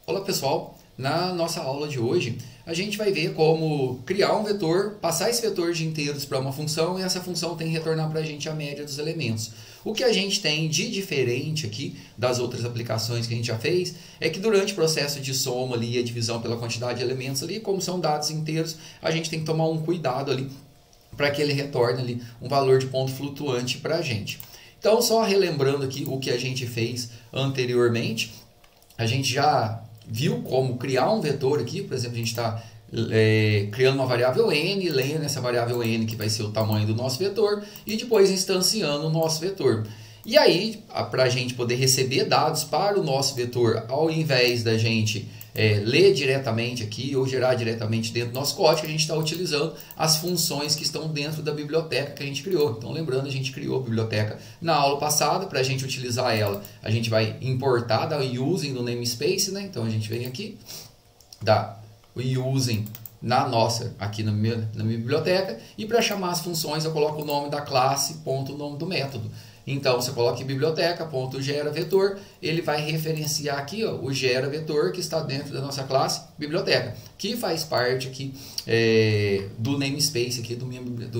Olá pessoal, na nossa aula de hoje a gente vai ver como criar um vetor, passar esse vetor de inteiros para uma função e essa função tem que retornar para a gente a média dos elementos. O que a gente tem de diferente aqui das outras aplicações que a gente já fez é que durante o processo de soma ali, a divisão pela quantidade de elementos ali, como são dados inteiros, a gente tem que tomar um cuidado ali para que ele retorne ali um valor de ponto flutuante para a gente. Então, só relembrando aqui o que a gente fez anteriormente, a gente já viu como criar um vetor aqui. Por exemplo, a gente está criando uma variável n, lendo essa variável n que vai ser o tamanho do nosso vetor e depois instanciando o nosso vetor. E aí, para a gente poder receber dados para o nosso vetor, ao invés da gente ler diretamente aqui ou gerar diretamente dentro do nosso código, a gente está utilizando as funções que estão dentro da biblioteca que a gente criou. Então, lembrando, a gente criou a biblioteca na aula passada. Para a gente utilizar ela, a gente vai importar da using do namespace, né? Então, a gente vem aqui, dá o using aqui na minha biblioteca, e para chamar as funções eu coloco o nome da classe, ponto, o nome do método. Então, você coloca em biblioteca.geraVetor, ele vai referenciar aqui o geraVetor que está dentro da nossa classe biblioteca, que faz parte aqui do namespace aqui do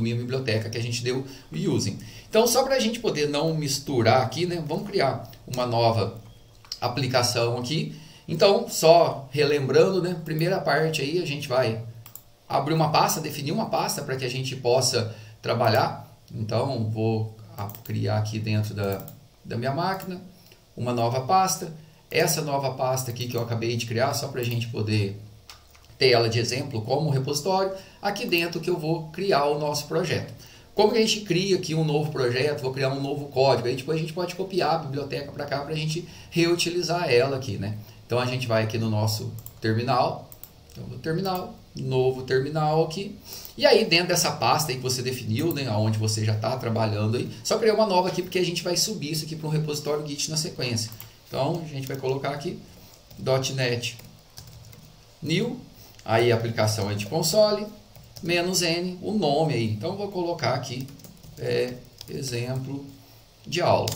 minha biblioteca que a gente deu o using. Então, só para a gente poder não misturar aqui, né, vamos criar uma nova aplicação aqui. Então, só relembrando, né, primeira parte aí a gente vai abrir uma pasta, definir uma pasta para que a gente possa trabalhar. Então, vou criar aqui dentro da minha máquina uma nova pasta. Essa nova pasta aqui que eu acabei de criar, só para a gente poder ter ela de exemplo como repositório, aqui dentro que eu vou criar o nosso projeto. Como que a gente cria aqui um novo projeto, vou criar um novo código, aí depois a gente pode copiar a biblioteca para cá para a gente reutilizar ela aqui, né? Então a gente vai aqui no nosso terminal, novo terminal aqui. E aí dentro dessa pasta aí que você definiu, né, onde você já está trabalhando aí, só criar uma nova aqui porque a gente vai subir isso aqui para um repositório Git na sequência. Então a gente vai colocar aqui .NET New, aí a aplicação é de console, -n, o nome aí. Então eu vou colocar aqui exemplo de aula.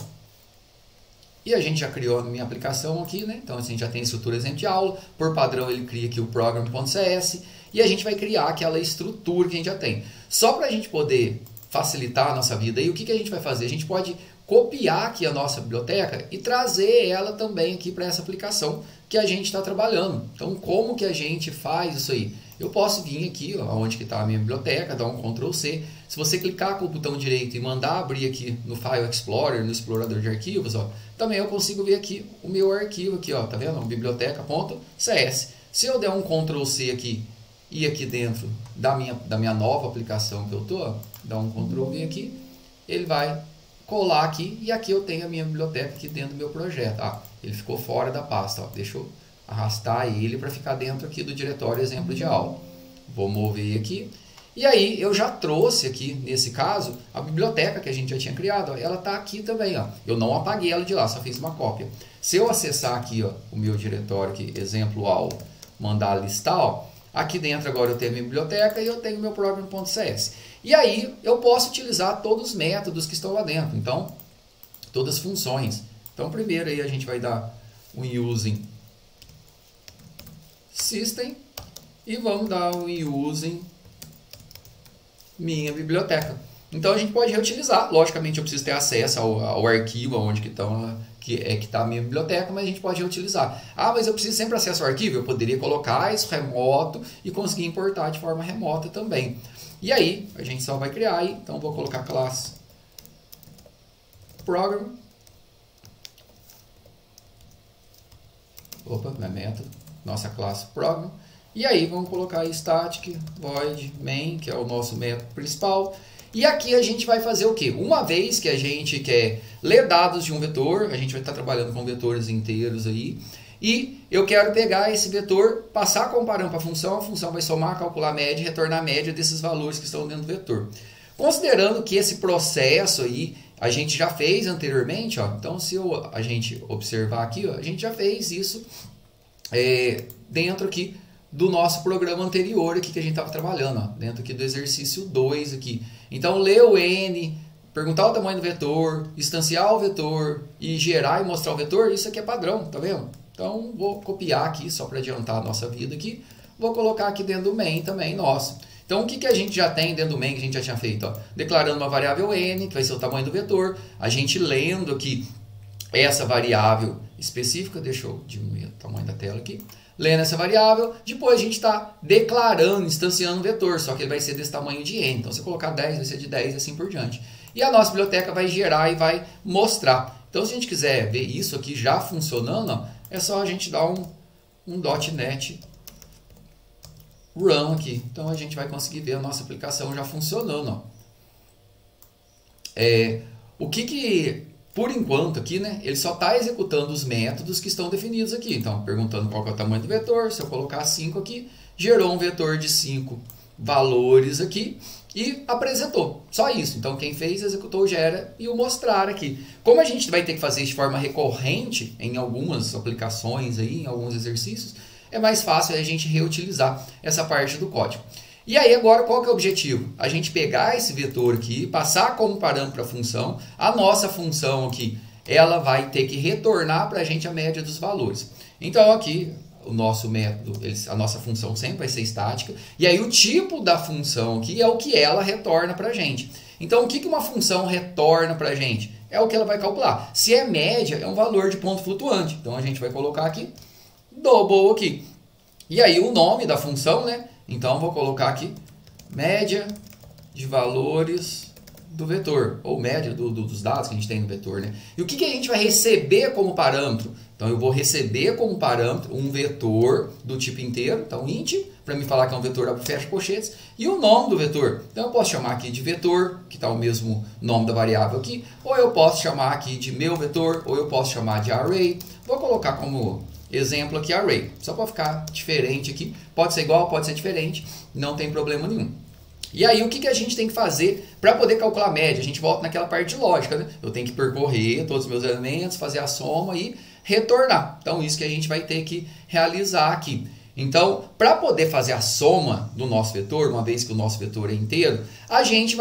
E a gente já criou a minha aplicação aqui, né? Então a gente já tem a estrutura exemplo de aula. Por padrão ele cria aqui o program.cs e a gente vai criar aquela estrutura que a gente já tem. Só para a gente poder facilitar a nossa vida, aí o que a gente vai fazer? A gente pode copiar aqui a nossa biblioteca e trazer ela também aqui para essa aplicação que a gente está trabalhando. Então como que a gente faz isso aí? Eu posso vir aqui, ó, onde está a minha biblioteca, dar um Ctrl C. Se você clicar com o botão direito e mandar abrir aqui no File Explorer, no explorador de arquivos, ó, também eu consigo ver aqui o meu arquivo aqui, ó, tá vendo? Biblioteca.cs. Se eu der um Ctrl C aqui e aqui dentro da minha nova aplicação que eu tô, dar um Ctrl V aqui, ele vai colar aqui e aqui eu tenho a minha biblioteca aqui dentro do meu projeto. Ah, ele ficou fora da pasta, ó. Deixa eu arrastar ele para ficar dentro aqui do diretório exemplo de aula. Vou mover aqui. E aí eu já trouxe aqui, nesse caso, a biblioteca que a gente já tinha criado. Ó, ela está aqui também. Ó. Eu não apaguei ela de lá, só fiz uma cópia. Se eu acessar aqui, ó, o meu diretório, aqui, exemplo aula, mandar listar, ó, aqui dentro agora eu tenho a minha biblioteca e eu tenho o meu program.cs. E aí eu posso utilizar todos os métodos que estão lá dentro. Então, todas as funções. Então, primeiro aí a gente vai dar um using system e vamos dar um using minha biblioteca. Então a gente pode reutilizar. Logicamente eu preciso ter acesso ao arquivo onde que está a minha biblioteca, mas a gente pode reutilizar. Ah, mas eu preciso sempre acesso ao arquivo? Eu poderia colocar isso remoto e conseguir importar de forma remota também. E aí a gente só vai criar aí. Então vou colocar classe program. Opa, não é método. Nossa classe program. E aí vamos colocar aí static void main, que é o nosso método principal. E aqui a gente vai fazer o quê? Uma vez que a gente quer ler dados de um vetor, a gente vai estar trabalhando com vetores inteiros aí, e eu quero pegar esse vetor, passar comparando para a função vai somar, calcular a média e retornar a média desses valores que estão dentro do vetor. Considerando que esse processo aí a gente já fez anteriormente, ó, então se a gente observar aqui, ó, a gente já fez isso dentro aqui do nosso programa anterior aqui que a gente estava trabalhando, ó, dentro aqui do exercício 2 aqui. Então, ler o n, perguntar o tamanho do vetor, instanciar o vetor e gerar e mostrar o vetor, isso aqui é padrão, tá vendo? Então, vou copiar aqui, só para adiantar a nossa vida aqui. Vou colocar aqui dentro do main também, nosso. Então, o que a gente já tem dentro do main que a gente já tinha feito? Ó? Declarando uma variável n, que vai ser o tamanho do vetor. A gente lendo aqui essa variável específica. Deixa eu diminuir o tamanho da tela aqui. Lendo essa variável. Depois, a gente está declarando, instanciando um vetor. Só que ele vai ser desse tamanho de n. Então, se eu colocar 10, vai ser de 10 e assim por diante. E a nossa biblioteca vai gerar e vai mostrar. Então, se a gente quiser ver isso aqui já funcionando, ó, é só a gente dar um .NET Run aqui. Então, a gente vai conseguir ver a nossa aplicação já funcionando. Ó. O que por enquanto aqui, né, ele só está executando os métodos que estão definidos aqui. Então, perguntando qual que é o tamanho do vetor, se eu colocar 5 aqui, gerou um vetor de 5 valores aqui e apresentou. Só isso. Então, quem fez, executou, gera e o mostrar aqui. Como a gente vai ter que fazer isso de forma recorrente em algumas aplicações, aí, em alguns exercícios, é mais fácil a gente reutilizar essa parte do código. E aí agora qual que é o objetivo? A gente pegar esse vetor aqui, passar como parâmetro para a função. A nossa função aqui, ela vai ter que retornar para a gente a média dos valores. Então aqui o nosso método, a nossa função sempre vai ser estática. E aí o tipo da função aqui é o que ela retorna para a gente. Então o que uma função retorna para a gente? É o que ela vai calcular. Se é média, é um valor de ponto flutuante. Então a gente vai colocar aqui double aqui. E aí o nome da função, né? Então vou colocar aqui média de valores do vetor, ou média dos dados que a gente tem no vetor, né? E o que a gente vai receber como parâmetro? Então eu vou receber como parâmetro um vetor do tipo inteiro, então int, para me falar que é um vetor abre e fecha colchetes, e o nome do vetor. Então eu posso chamar aqui de vetor, que está o mesmo nome da variável aqui, ou eu posso chamar aqui de meu vetor, ou eu posso chamar de array. Vou colocar como exemplo aqui array, só para ficar diferente aqui. Pode ser igual, pode ser diferente, não tem problema nenhum. E aí o que a gente tem que fazer para poder calcular a média? A gente volta naquela parte de lógica, né? Eu tenho que percorrer todos os meus elementos, fazer a soma e retornar. Então isso que a gente vai ter que realizar aqui. Então, para poder fazer a soma do nosso vetor, uma vez que o nosso vetor é inteiro, a gente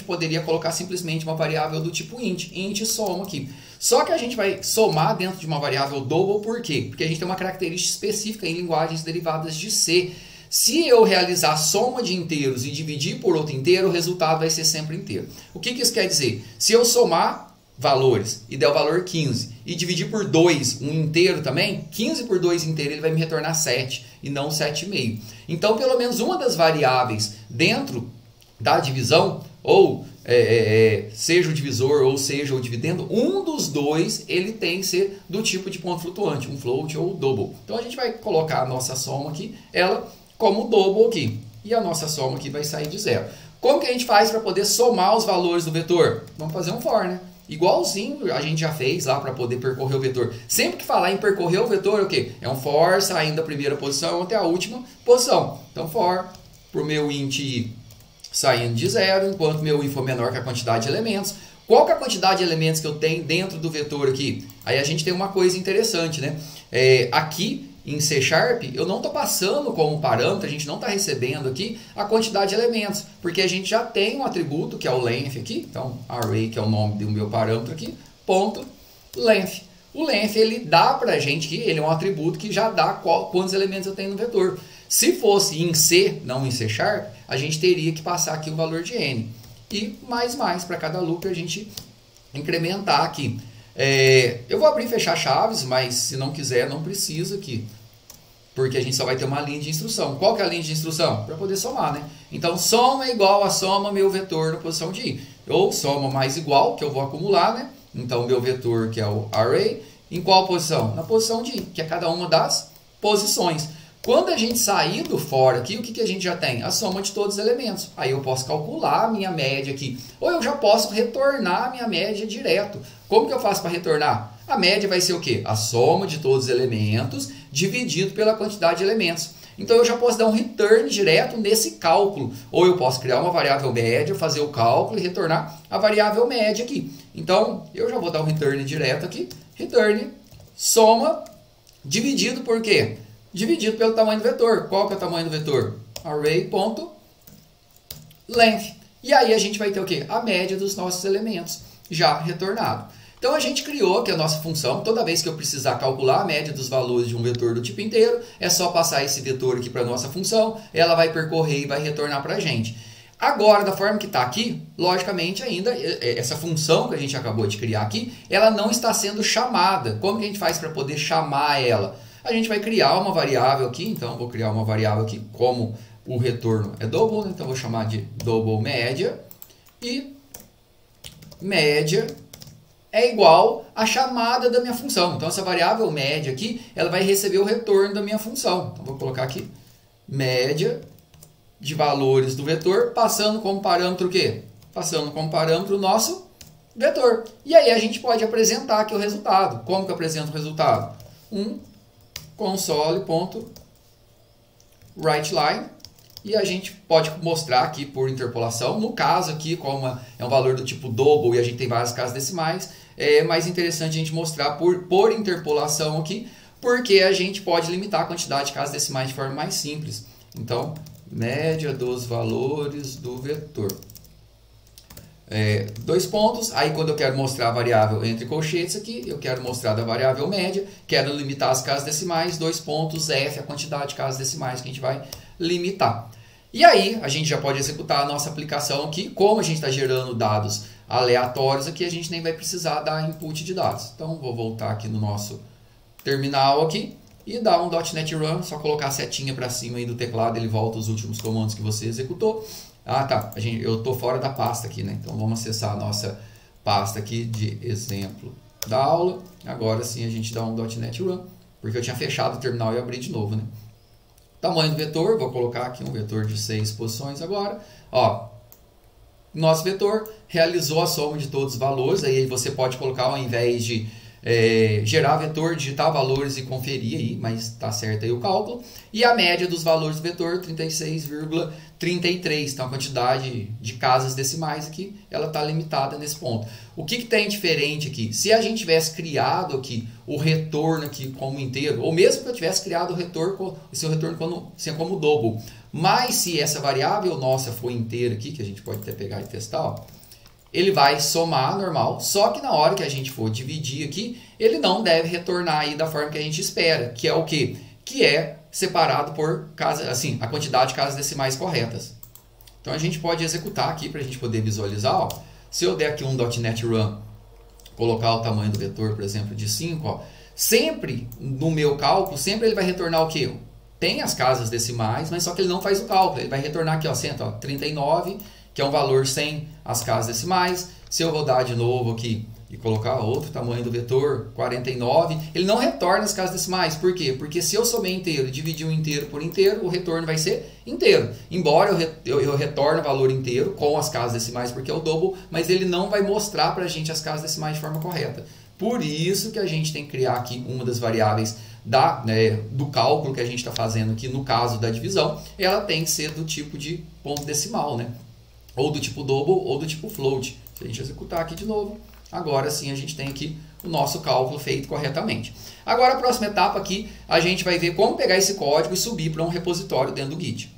poderia colocar simplesmente uma variável do tipo int soma aqui. Só que a gente vai somar dentro de uma variável double, por quê? Porque a gente tem uma característica específica em linguagens derivadas de C. Se eu realizar a soma de inteiros e dividir por outro inteiro, o resultado vai ser sempre inteiro. O que isso quer dizer? Se eu somar valores e der o valor 15 e dividir por 2 um inteiro também, 15 por 2 inteiro ele vai me retornar 7 e não 7,5. Então, pelo menos uma das variáveis dentro da divisão, ou seja o divisor ou seja o dividendo, um dos dois ele tem que ser do tipo de ponto flutuante, um float ou double. Então a gente vai colocar a nossa soma aqui, ela como double aqui, e a nossa soma aqui vai sair de 0. Como que a gente faz para poder somar os valores do vetor? Vamos fazer um for, né? Igualzinho a gente já fez lá para poder percorrer o vetor. Sempre que falar em percorrer o vetor, o quê? É um for saindo da primeira posição até a última posição. Então for para o meu int i saindo de 0, enquanto meu i for menor que a quantidade de elementos. Qual que é a quantidade de elementos que eu tenho dentro do vetor aqui? Aí a gente tem uma coisa interessante, né? Aqui em C Sharp, eu não estou passando como parâmetro, a gente não está recebendo aqui a quantidade de elementos, porque a gente já tem um atributo, que é o length aqui, então array, que é o nome do meu parâmetro aqui, ponto length. O length, ele dá para a gente que ele é um atributo que já dá quantos elementos eu tenho no vetor. Se fosse em C, não em C Sharp, a gente teria que passar aqui o valor de n. E mais para cada loop a gente incrementar aqui. Eu vou abrir e fechar chaves, mas se não quiser, não precisa aqui. Porque a gente só vai ter uma linha de instrução. Qual que é a linha de instrução? Para poder somar, né? Então, soma é igual a soma meu vetor na posição de i. Ou soma mais igual, que eu vou acumular, né? Então, meu vetor, que é o array, em qual posição? Na posição de i, que é cada uma das posições. Quando a gente sair do for aqui, o que a gente já tem? A soma de todos os elementos. Aí eu posso calcular a minha média aqui. Ou eu já posso retornar a minha média direto. Como que eu faço para retornar? A média vai ser o quê? A soma de todos os elementos dividido pela quantidade de elementos. Então eu já posso dar um return direto nesse cálculo. Ou eu posso criar uma variável média, fazer o cálculo e retornar a variável média aqui. Então eu já vou dar um return direto aqui. Return, soma, dividido por quê? Dividido pelo tamanho do vetor. Qual que é o tamanho do vetor? Array.length. E aí a gente vai ter o quê? A média dos nossos elementos já retornado. Então a gente criou aqui a nossa função. Toda vez que eu precisar calcular a média dos valores de um vetor do tipo inteiro, é só passar esse vetor aqui para a nossa função, ela vai percorrer e vai retornar para a gente. Agora, da forma que está aqui, logicamente ainda, essa função que a gente acabou de criar aqui, ela não está sendo chamada. Como que a gente faz para poder chamar ela? A gente vai criar uma variável aqui, então vou criar uma variável aqui, como o retorno é double, né? Então vou chamar de double média, e média é igual à chamada da minha função. Então essa variável média aqui, ela vai receber o retorno da minha função. Então vou colocar aqui média de valores do vetor, passando como parâmetro o quê? Passando como parâmetro o nosso vetor. E aí a gente pode apresentar aqui o resultado. Como que eu apresento o resultado? console.writeLine, e a gente pode mostrar aqui por interpolação. No caso aqui, como é um valor do tipo double e a gente tem várias casas decimais, é mais interessante a gente mostrar por interpolação aqui, porque a gente pode limitar a quantidade de casas decimais de forma mais simples. Então, média dos valores do vetor. Dois pontos, aí quando eu quero mostrar a variável entre colchetes aqui, eu quero mostrar da variável média, quero limitar as casas decimais, dois pontos, F, a quantidade de casas decimais que a gente vai limitar. E aí, a gente já pode executar a nossa aplicação aqui, como a gente está gerando dados aleatórios aqui, a gente nem vai precisar dar input de dados. Então, vou voltar aqui no nosso terminal aqui, e dar um .NET Run, só colocar a setinha para cima aí do teclado, ele volta os últimos comandos que você executou. Ah, tá, eu estou fora da pasta aqui, né? Então vamos acessar a nossa pasta aqui de exemplo da aula. Agora sim a gente dá um .NET Run, porque eu tinha fechado o terminal e abri de novo, né? Tamanho do vetor, vou colocar aqui um vetor de 6 posições agora. Ó, nosso vetor realizou a soma de todos os valores, aí você pode colocar ao invés de gerar vetor, digitar valores e conferir aí, mas está certo aí o cálculo. E a média dos valores do vetor, 36,33. Então a quantidade de casas decimais aqui, ela está limitada nesse ponto. O que tem diferente aqui? Se a gente tivesse criado aqui o retorno aqui como inteiro, ou mesmo que eu tivesse criado o retorno como double, mas se essa variável nossa for inteira aqui, que a gente pode até pegar e testar, ó, ele vai somar normal, só que na hora que a gente for dividir aqui, ele não deve retornar aí da forma que a gente espera, que é o quê? Que é separado por a quantidade de casas decimais corretas. Então a gente pode executar aqui para a gente poder visualizar. Ó, se eu der aqui um .NET Run, colocar o tamanho do vetor, por exemplo, de 5, ó, sempre no meu cálculo, sempre ele vai retornar o quê? Tem as casas decimais, mas só que ele não faz o cálculo, ele vai retornar aqui, ó, 39, que é um valor sem as casas decimais. Se eu rodar de novo aqui e colocar outro tamanho do vetor, 49, ele não retorna as casas decimais. Por quê? Porque se eu somei inteiro e dividir um inteiro por inteiro, o retorno vai ser inteiro. Embora eu retorne o valor inteiro com as casas decimais, porque é o double, mas ele não vai mostrar para a gente as casas decimais de forma correta. Por isso que a gente tem que criar aqui uma das variáveis do cálculo que a gente está fazendo aqui, no caso da divisão, ela tem que ser do tipo de ponto decimal, né? Ou do tipo double ou do tipo float. Se a gente executar aqui de novo, agora sim a gente tem aqui o nosso cálculo feito corretamente. Agora a próxima etapa aqui, a gente vai ver como pegar esse código e subir para um repositório dentro do Git.